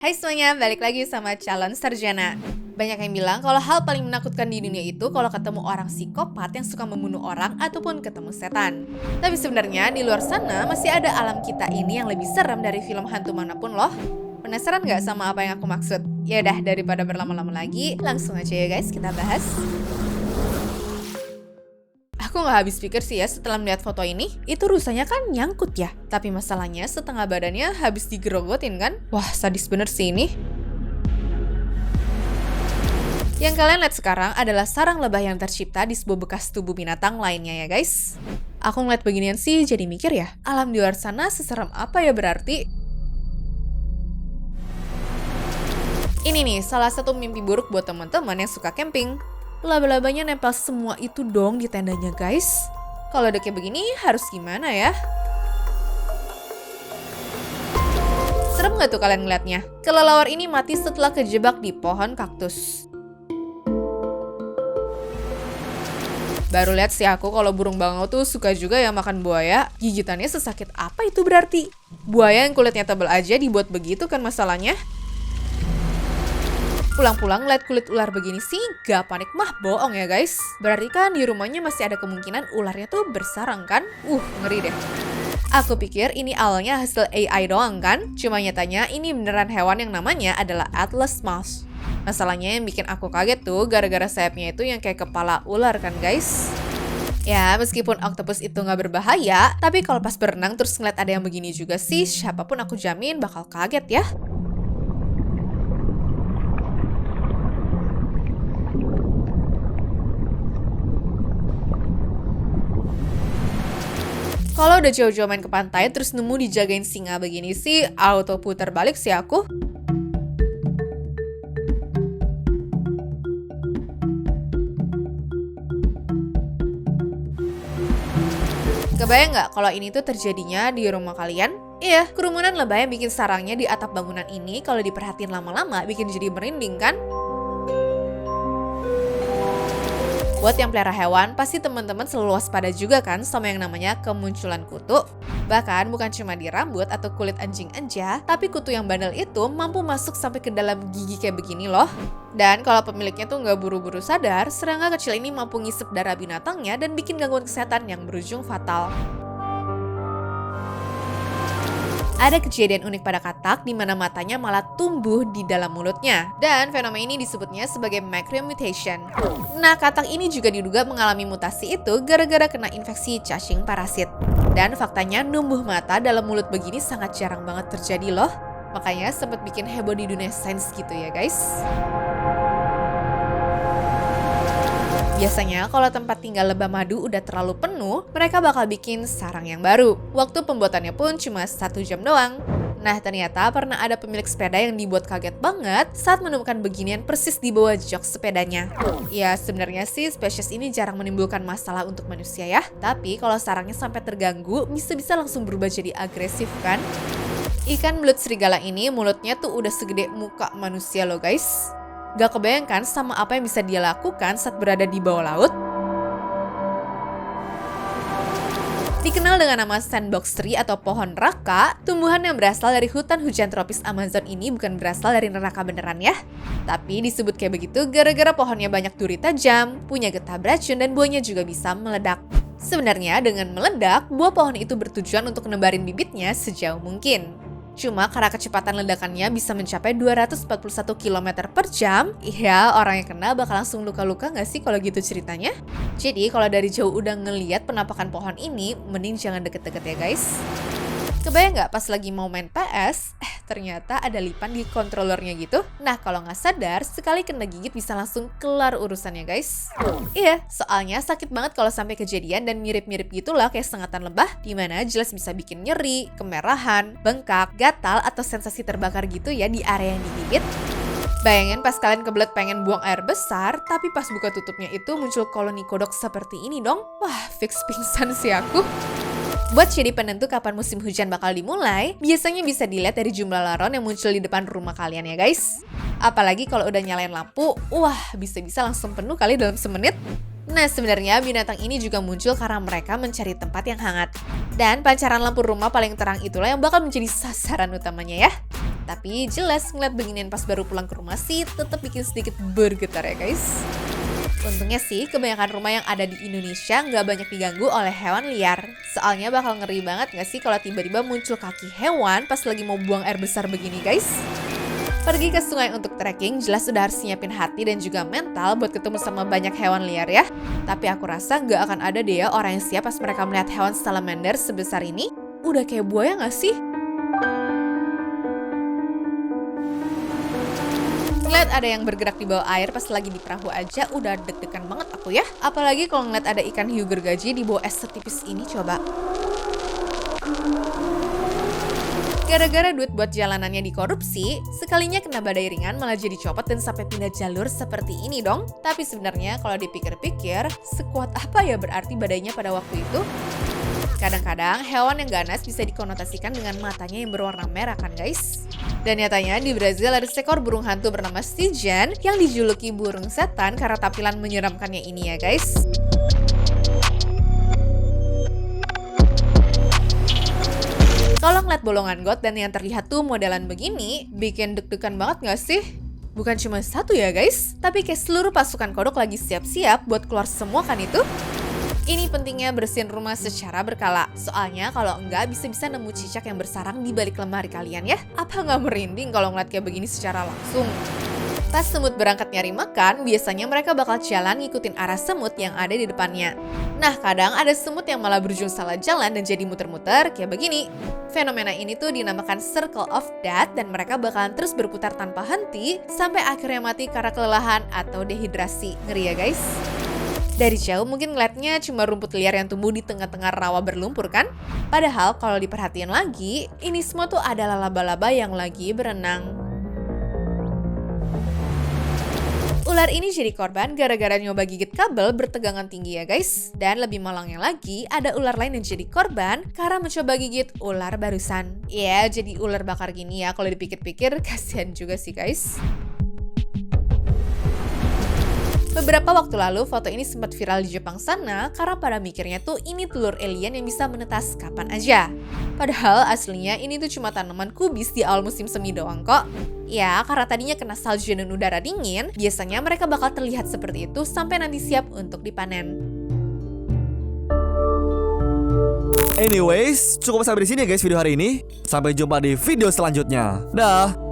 Hai semuanya, balik lagi sama calon sarjana. Banyak yang bilang kalau hal paling menakutkan di dunia itu kalau ketemu orang psikopat yang suka membunuh orang ataupun ketemu setan. Tapi sebenarnya di luar sana masih ada alam kita ini yang lebih serem dari film hantu manapun loh. Penasaran gak sama apa yang aku maksud? Yaudah, daripada berlama-lama lagi, langsung aja ya guys kita bahas. Aku gak habis pikir sih ya setelah melihat foto ini, itu rusanya kan nyangkut ya. Tapi masalahnya setengah badannya habis digerogotin kan? Wah, sadis bener sih ini. Yang kalian lihat sekarang adalah sarang lebah yang tercipta di sebuah bekas tubuh binatang lainnya ya guys. Aku ngeliat beginian sih jadi mikir ya, alam di luar sana seserem apa ya berarti? Ini nih salah satu mimpi buruk buat teman-teman yang suka camping. Laba-labanya nempel semua itu dong di tendanya guys. Kalau udah kayak begini harus gimana ya? Serem gak tuh kalian ngeliatnya? Kelelawar ini mati setelah kejebak di pohon kaktus. Baru lihat sih aku kalau burung bangau tuh suka juga ya makan buaya. Gigitannya sesakit apa itu berarti? Buaya yang kulitnya tebal aja dibuat begitu kan masalahnya? Pulang-pulang lihat kulit ular begini sih gak panik mah bohong ya guys. Berarti kan di rumahnya masih ada kemungkinan ularnya tuh bersarang kan? Ngeri deh. Aku pikir ini awalnya hasil AI doang kan? Cuma nyatanya ini beneran hewan yang namanya adalah Atlas mouse. Masalahnya yang bikin aku kaget tuh gara-gara sayapnya itu yang kayak kepala ular kan guys. Ya meskipun octopus itu gak berbahaya, tapi kalau pas berenang terus ngeliat ada yang begini juga sih, siapapun aku jamin bakal kaget ya. Kalau udah jauh-jauh main ke pantai terus nemu dijagain singa begini sih, auto putar balik sih aku. Kebayang nggak kalau ini tuh terjadinya di rumah kalian? Iya, kerumunan lebah yang bikin sarangnya di atap bangunan ini kalau diperhatiin lama-lama bikin jadi merinding kan? Buat yang pelihara hewan, pasti teman-teman selalu waspada juga kan sama yang namanya kemunculan kutu. Bahkan bukan cuma di rambut atau kulit anjing aja, tapi kutu yang bandel itu mampu masuk sampai ke dalam gigi kayak begini loh. Dan kalau pemiliknya tuh nggak buru-buru sadar, serangga kecil ini mampu ngisep darah binatangnya dan bikin gangguan kesehatan yang berujung fatal. Ada kejadian unik pada katak di mana matanya malah tumbuh di dalam mulutnya. Dan fenomena ini disebutnya sebagai macromutation. Nah, katak ini juga diduga mengalami mutasi itu gara-gara kena infeksi cacing parasit. Dan faktanya numbuh mata dalam mulut begini sangat jarang banget terjadi loh. Makanya sempat bikin heboh di dunia sains gitu ya guys. Biasanya kalau tempat tinggal lebah madu udah terlalu penuh, mereka bakal bikin sarang yang baru. Waktu pembuatannya pun cuma 1 jam doang. Nah ternyata pernah ada pemilik sepeda yang dibuat kaget banget saat menemukan beginian persis di bawah jok sepedanya. Ya sebenarnya sih spesies ini jarang menimbulkan masalah untuk manusia ya. Tapi kalau sarangnya sampai terganggu, bisa-bisa langsung berubah jadi agresif kan? Ikan belut serigala ini mulutnya tuh udah segede muka manusia loh guys. Gak kebayangkan sama apa yang bisa dia lakukan saat berada di bawah laut? Dikenal dengan nama sandbox tree atau pohon neraka, tumbuhan yang berasal dari hutan hujan tropis Amazon ini bukan berasal dari neraka beneran ya. Tapi disebut kayak begitu gara-gara pohonnya banyak duri tajam, punya getah beracun dan buahnya juga bisa meledak. Sebenarnya dengan meledak, buah pohon itu bertujuan untuk nebarin bibitnya sejauh mungkin. Cuma karena kecepatan ledakannya bisa mencapai 241 km per jam, ya orang yang kena bakal langsung luka-luka gak sih kalau gitu ceritanya? Jadi kalau dari jauh udah ngeliat penampakan pohon ini, mending jangan deket-deket ya guys. Kebayang gak pas lagi mau main PS, ternyata ada lipan di controllernya gitu? Nah kalau gak sadar, sekali kena gigit bisa langsung kelar urusannya guys. Iya, soalnya sakit banget kalau sampai kejadian dan mirip-mirip gitulah kayak sengatan lebah, dimana jelas bisa bikin nyeri, kemerahan, bengkak, gatal, atau sensasi terbakar gitu ya di area yang digigit. Bayangin pas kalian kebelet pengen buang air besar, tapi pas buka tutupnya itu muncul koloni kodok seperti ini dong. Wah, fix pingsan sih aku. Buat jadi penentu kapan musim hujan bakal dimulai, biasanya bisa dilihat dari jumlah laron yang muncul di depan rumah kalian ya guys. Apalagi kalau udah nyalain lampu, wah bisa-bisa langsung penuh kali dalam semenit. Nah, sebenarnya binatang ini juga muncul karena mereka mencari tempat yang hangat. Dan pancaran lampu rumah paling terang itulah yang bakal menjadi sasaran utamanya ya. Tapi jelas ngeliat beginian pas baru pulang ke rumah sih tetap bikin sedikit bergetar ya guys. Untungnya sih, kebanyakan rumah yang ada di Indonesia nggak banyak diganggu oleh hewan liar. Soalnya bakal ngeri banget nggak sih kalau tiba-tiba muncul kaki hewan pas lagi mau buang air besar begini guys? Pergi ke sungai untuk trekking, jelas sudah harus nyiapin hati dan juga mental buat ketemu sama banyak hewan liar ya. Tapi aku rasa nggak akan ada deh ya orang yang siap pas mereka melihat hewan salamander sebesar ini. Udah kayak buaya nggak sih? Ngeliat ada yang bergerak di bawah air pas lagi di perahu aja udah deg-degan banget aku ya. Apalagi kalau ngeliat ada ikan hiu gergaji di bawah es setipis ini coba. Gara-gara duit buat jalanannya dikorupsi, sekalinya kena badai ringan malah jadi copot dan sampai pindah jalur seperti ini dong. Tapi sebenarnya kalau dipikir-pikir, sekuat apa ya berarti badainya pada waktu itu? Kadang-kadang hewan yang ganas bisa dikonotasikan dengan matanya yang berwarna merah kan guys? Dan nyatanya di Brazil ada seekor burung hantu bernama Stygian yang dijuluki burung setan karena tampilan menyeramkannya ini ya guys. Kalau ngeliat bolongan got dan yang terlihat tuh modelan begini, bikin deg-degan banget gak sih? Bukan cuma satu ya guys, tapi kayak seluruh pasukan kodok lagi siap-siap buat keluar semua kan itu? Ini pentingnya bersihin rumah secara berkala. Soalnya kalau enggak bisa-bisa nemu cicak yang bersarang di balik lemari kalian ya. Apa nggak merinding kalau ngeliat kayak begini secara langsung? Pas semut berangkat nyari makan, biasanya mereka bakal jalan ngikutin arah semut yang ada di depannya. Nah, kadang ada semut yang malah berujung salah jalan dan jadi muter-muter kayak begini. Fenomena ini tuh dinamakan Circle of Death dan mereka bakalan terus berputar tanpa henti sampai akhirnya mati karena kelelahan atau dehidrasi. Ngeri ya guys? Dari jauh mungkin ngeliatnya cuma rumput liar yang tumbuh di tengah-tengah rawa berlumpur kan? Padahal kalau diperhatiin lagi, ini semua tuh adalah laba-laba yang lagi berenang. Ular ini jadi korban gara-gara nyoba gigit kabel bertegangan tinggi ya guys. Dan lebih malangnya lagi, ada ular lain yang jadi korban karena mencoba gigit ular barusan. Ya, jadi ular bakar gini ya kalau dipikir-pikir kasihan juga sih guys. Beberapa waktu lalu, foto ini sempat viral di Jepang sana karena pada mikirnya tuh ini telur alien yang bisa menetas kapan aja. Padahal aslinya ini tuh cuma tanaman kubis di awal musim semi doang kok. Ya, karena tadinya kena salju dan udara dingin, biasanya mereka bakal terlihat seperti itu sampai nanti siap untuk dipanen. Anyways, cukup sampai di sini ya guys video hari ini. Sampai jumpa di video selanjutnya. Dah.